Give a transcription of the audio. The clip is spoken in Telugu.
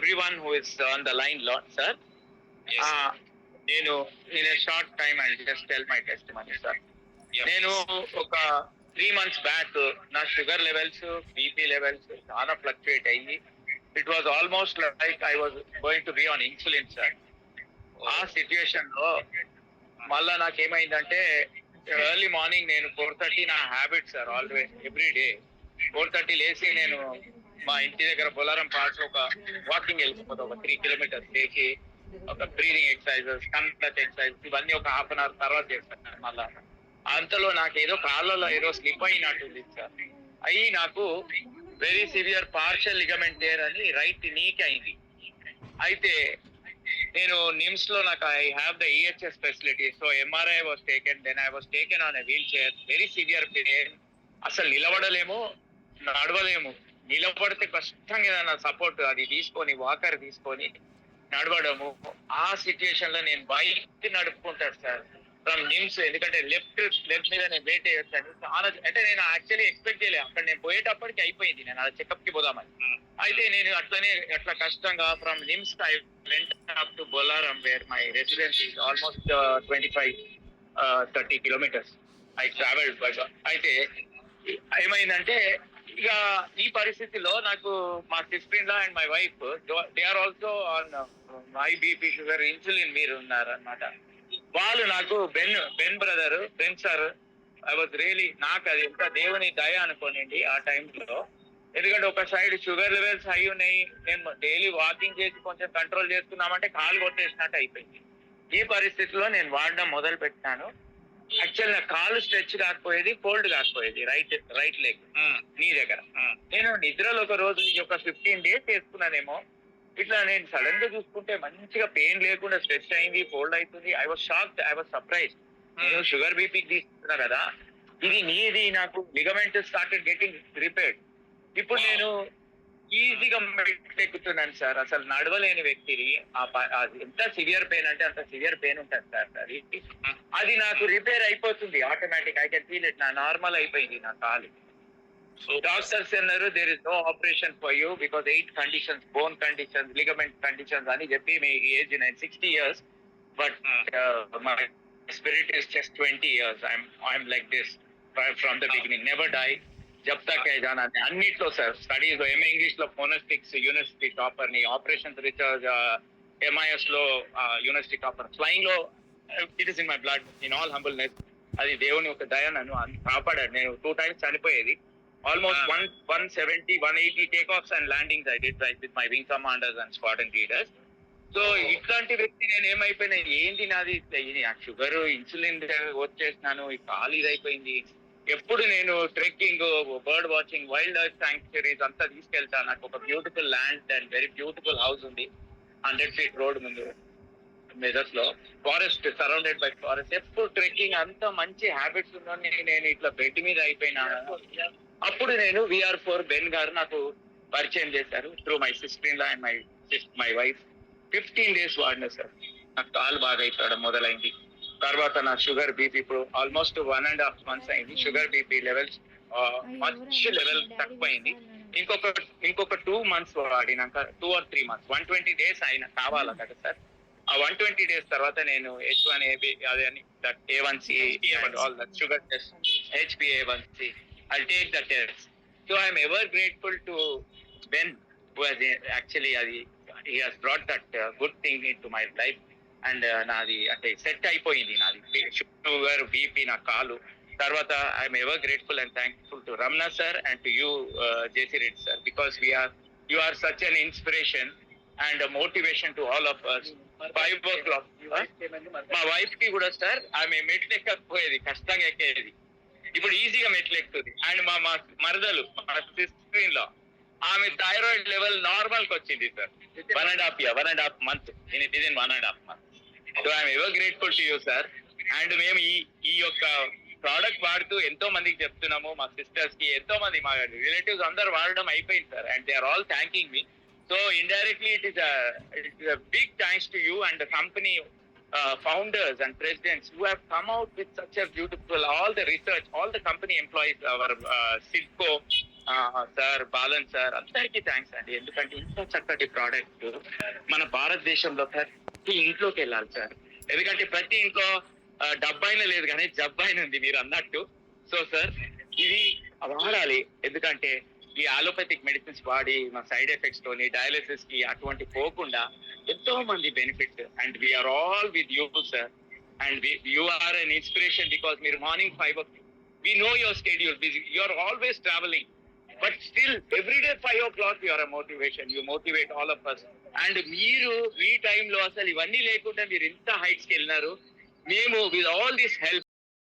everyone who is on the line, Lord, sir. Yes, sir. నేను in a short time I'll just tell my testimony, sir. Yeah, నేను please. ఒక 3 months బ్యాక్ నా షుగర్ లెవెల్స్, బీపీ లెవెల్స్ చాలా ఫ్లక్చుయేట్ అయ్యి it was almost like I was going to be on insulin, sir. ఆ సిచ్యుయేషన్ లో మళ్ళా నాకేమైందంటే ఎర్లీ మార్నింగ్ నేను 4:30 నా habit sir, always every day 4:30 లేచి నేను మా ఇంటి దగ్గర బొలారం పార్క్ లో ఒక వాకింగ్ వెళ్ళిపోతా, ఒక 3 kilometers లేచి ఒక బ్రీదింగ్ ఎక్సర్సైజెస్, కంటచ్ ఎక్సర్సైజ్ ఇవన్నీ ఒక హాఫ్ అన్ అవర్ తర్వాత చేస్తాను. మళ్ళా అంతలో నాకు ఏదో కాళ్ళలో ఏదో స్లిప్ అయినట్టుంది సార్. అయ్యి నాకు very severe partial ligament tear అని రైట్ నీకి అయింది. అయితే నేను నిమ్స్ లో నాకు I have the EHS facility, so MRI was taken, then I was taken on a wheelchair, very severe pain, అసలు నిలబడలేము, నడవలేము. నిలబడితే కష్టంగా ఏదైనా సపోర్ట్ అది తీసుకొని వాకర్ తీసుకొని నడవడము. ఆ సిచ్యుయేషన్ లో నేను బైక్ నడుపుకుంటాను సార్ ఫ్రమ్ నిమ్స్, ఎందుకంటే లెఫ్ట్ మీద నేను వెయిట్ చేయొచ్చాను. చాలా అంటే నేను యాక్చువల్లీ ఎక్స్పెక్ట్ చేయలేదు, అక్కడ నేను పోయేటప్పటికి అయిపోయింది, నేను అలా చెకప్ కి పోదామని. అయితే నేను అట్లా కష్టంగా from NIMS I went up to Bolaram where my residence is almost 25-30 kilometers I travelled by. అయితే ఏమైందంటే ఇక ఈ పరిస్థితిలో నాకు మా sister in law and my wife they are also on high BP sugar insulin మీరు ఉన్నారు అనమాట. వాళ్ళు నాకు Ben brother, Ben sir, I was really, నాకు అది ఎంత దేవుని దయ అనుకోనండి ఆ టైంలో. ఎందుకంటే ఒక సైడ్ షుగర్ లెవెల్స్ హై ఉన్నాయి, నేను డైలీ వాకింగ్ చేసి కొంచెం కంట్రోల్ చేసుకున్నామంటే కాలు కొట్టేసినట్టు అయిపోయింది. ఈ పరిస్థితిలో నేను వాడడం మొదలు పెట్టాను. యాక్చువల్ నా కాలు స్ట్రెచ్ కాకపోయేది, ఫోల్డ్ కాకపోయేది రైట్ లెగ్ నీ దగ్గర. నేను నిద్రలో ఒక రోజు ఒక 15 days చేసుకున్నానేమో, ఇట్లా నేను సడన్ గా చూసుకుంటే మంచిగా పెయిన్ లేకుండా స్ట్రెచ్ అయింది, ఫోల్డ్ అవుతుంది. I was shocked, I was surprise. నేను షుగర్ బీపీకి తీసుకున్నా కదా, ఇది నాకు లిగమెంట్ స్టార్టెడ్ గెటింగ్ రిపేర్డ్. ఇప్పుడు నేను ఈజీగా మెట్లు ఎక్కుతున్నాను సార్. అసలు నడవలేని వ్యక్తిని ఎంత సివియర్ పెయిన్ అంటే అంత సివియర్ పెయిన్ ఉంటుంది సార్. అది నాకు రిపేర్ అయిపోతుంది automatic, I can feel it, నా నార్మల్ అయిపోయింది నా కాలు. డాక్టర్స్ అన్నారు there is no operation for you because 8 conditions, bone conditions, ligament conditions అని చెప్పి, మీ ఏజ్ నేను 60 years but my spirit is just 20 years. I'm like this from the beginning, never die జబ్ తక్ హై జానా. అన్నిట్లో సార్, స్టడీస్ లో ఎంఏ ఇంగ్లీష్ లో ఫోనెస్టిక్స్ యూనివర్సిటీ టాపర్ ని, ఆపరేషన్ రీసెర్చ్ ఎంఐఎస్ లో యూనివర్సిటీ టాపర్, ఫ్లయింగ్ లో it is in my blood, in all humbleness. అది దేవుని ఒక దయ, నన్ను కాపాడాడు. నేను 2 times చనిపోయేది, almost 170-180 takeoffs and landings I did with my wing commanders and squadron leaders. So ఇట్లాంటి వ్యక్తి నేను ఏమైపోయినా, ఏంటి నాది షుగర్, ఇన్సులిన్ వచ్చేసినాను, ఈ కాలు ఇదైపోయింది. ఎప్పుడు నేను trekking, bird watching, wild life sanctuaries అంతా తీసుకెళ్తా. నాకు ఒక beautiful land and very beautiful house ఉంది 100 feet రోడ్ ముందు మెదర్స్ లో, ఫారెస్ట్, సరౌండెడ్ బై ఫారెస్ట్. ఎప్పుడు ట్రెక్కింగ్, అంతా మంచి హ్యాబిట్స్ ఉన్నాను. నేను ఇట్లా బెడ్ మీద అయిపోయినా. అప్పుడు నేను VR4 బెన్ గారు నాకు పరిచయం చేశారు through my sister in law and my wife. 15 days వాడినా సార్, నాకు కాలు బాగా అయిపోవడం మొదలైంది. తర్వాత నా షుగర్ బీపీ ఇప్పుడు ఆల్మోస్ట్ 1.5 months అయింది. షుగర్ బీపీ లెవెల్స్ మంచి లెవెల్ తక్కువైంది. ఇంకొక 2 months వాడినాక, 2 or 3 months, 120 days అయినా కావాలా కదా సార్. ఆ 120 days తర్వాత నేను H1AB అదే అని A1C all that sugar test, HbA1c, I'll take the test. So I'm ever grateful to Ben who has actually he has brought that good thing into my life. And నాది అంటే సెట్ అయిపోయింది నాది షుగర్ బీపీ నా కాలు. తర్వాత I'm ever grateful and thankful to Ramana sir and to you JC Reddy sir, because you are such an inspiration and motivation to all of us. 5 o'clock మా వైఫ్ కి కూడా సార్, ఆమె మెట్లు ఎక్కకపోయేది, కష్టంగా ఎక్కేది, ఇప్పుడు ఈజీగా మెట్లు ఎక్కుతుంది. అండ్ మా మరదలు, మా సిస్టర్ ఇన్ లా, ఆమె థైరాయిడ్ లెవెల్ నార్మల్ కి వచ్చింది sir. 1.5 month in 1.5 months. So I'm ever grateful to you sir. And మేము ఈ యొక్క ప్రోడక్ట్ వాడుతూ ఎంతో మందికి చెప్తున్నాము, మా సిస్టర్స్ కి, ఎంతో మంది మా రిలేటివ్స్ అందరు వాడడం అయిపోయింది sir. And they are all thanking me. So indirectly it is big thanks to you and the company founders and presidents who have come out with such a beautiful, all the research, all the company employees, our Sidco, sir Balan sir అందరికీ థ్యాంక్స్ అండి. ఎందుకంటే ఇంత చక్కటి ప్రోడక్ట్ మన భారతదేశంలో ప్రతి ఇంట్లోకి వెళ్ళాలి సార్. ఎందుకంటే ప్రతి ఇంట్లో డబ్బైన లేదు కానీ జబ్బైన ఉంది మీరు అన్నట్టు. సో సార్ ఇది వాడాలి. ఎందుకంటే ఈ అలోపతిక్ మెడిసిన్స్ వాడి మా సైడ్ ఎఫెక్ట్స్ తోని డయాలిసిస్ కి అటువంటి పోకుండా ఎంతో మంది benefit. And we are all with you sir. And you are an inspiration because మీరు morning 5 o'clock, we know your schedule busy, you are always traveling, but still every day 5 o'clock you are a motivation, you motivate all of us. And మీరు ఈ టైంలో అసలు ఇవన్నీ లేకుండా మీరు ఇంత హైట్స్కి వెళ్ళినారు. మేము విత్ ఆల్ దిస్ హెల్ప్